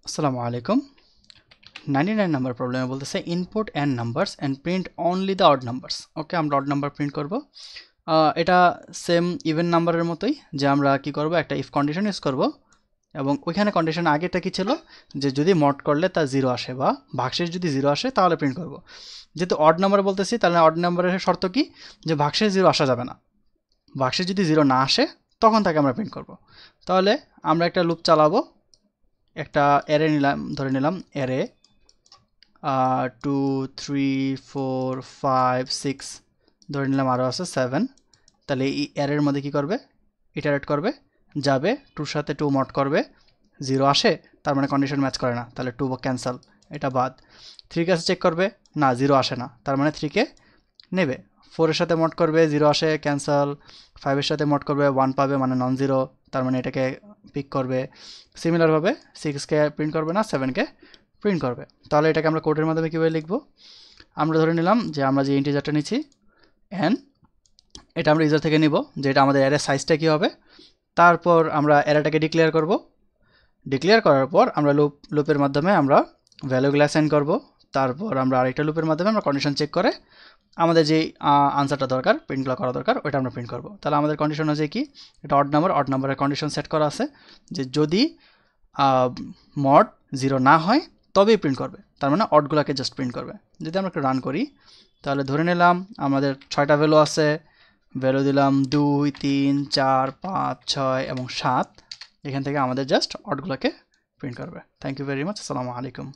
আসসালামু আলাইকুম 99 নাম্বার প্রবলেমে বলতেছে input and numbers and print only the odd numbers. Okay, আমরা অড নাম্বার প্রিন্ট করব। এটা সেম ইভেন নাম্বারের মতোই, যে আমরা কি করব, একটা ইফ কন্ডিশন ইউজ করব এবং ওইখানে কন্ডিশন আগেটা কি ছিল, যে যদি মড করলে তা 0 আসে বা ভাগশেষ যদি 0 আসে তাহলে প্রিন্ট করব। যেহেতু অড নাম্বার বলতেছি, তাহলে অড নাম্বারের শর্ত কি, যে ভাগশেষ 0 আসা যাবে না। ভাগশেষ যদি 0 না আসে তখন তাকে আমরা প্রিন্ট করব। তাহলে আমরা একটা লুপ চালাবো, একটা অ্যারে নিলাম, ধরে নিলাম অ্যারে 2 3 4 5 6, ধরে নিলাম আরও আছে 7। তাহলে এই অ্যারের মধ্যে কী করবে, ইটারেট করবে, যাবে 2 সাথে 2 মড করবে, 0 আসে তার মানে কন্ডিশন ম্যাচ করে না, তাহলে 2 ক্যান্সেল, এটা বাদ। 3 কাছে চেক করবে, না 0 আসে না, তার মানে 3কে নেবে। 4 এর সাথে মড করবে, 0 আসে, ক্যান্সেল। 5 এর সাথে মড করবে, 1 পাবে মানে নন জিরো, তার মানে এটাকে পিক করবে। সিমিলারভাবে 6কে প্রিন্ট করবে না, 7কে প্রিন্ট করবে। তাহলে এটাকে আমরা কোডের মাধ্যমে কীভাবে লিখবো, আমরা ধরে নিলাম যে আমরা যে ইন্টিজারটা নিচ্ছি n, এটা আমরা ইউজার থেকে নিব, যে এটা আমাদের অ্যারের সাইজটা কী হবে। তারপর আমরা অ্যারেটাকে ডিক্লেয়ার করব। ডিক্লেয়ার করার পর আমরা লুপের মাধ্যমে আমরা ভ্যালুগুলো অ্যাসাইন করব। তারপর আমরা আরেকটা লুপের মাধ্যমে আমরা কন্ডিশন চেক করে আমাদের যেই আনসারটা দরকার, প্রিন্টগুলো করা দরকার, ওইটা আমরা প্রিন্ট করব। তাহলে আমাদের কন্ডিশন হচ্ছে কি, এটা অড নাম্বারের কন্ডিশন সেট করা আছে, যে যদি মড 0 না হয় তবেই প্রিন্ট করবে, তার মানে অডগুলোকে জাস্ট প্রিন্ট করবে। যদি আমরা একটু রান করি, তাহলে ধরে নিলাম আমাদের 6টা ভ্যালু আছে, ভ্যালু দিলাম 2 3 4 5 6 এবং 7। এখান থেকে আমাদের জাস্ট অডগুলোকে প্রিন্ট করবে। Thank you very much. আসসালামু আলাইকুম।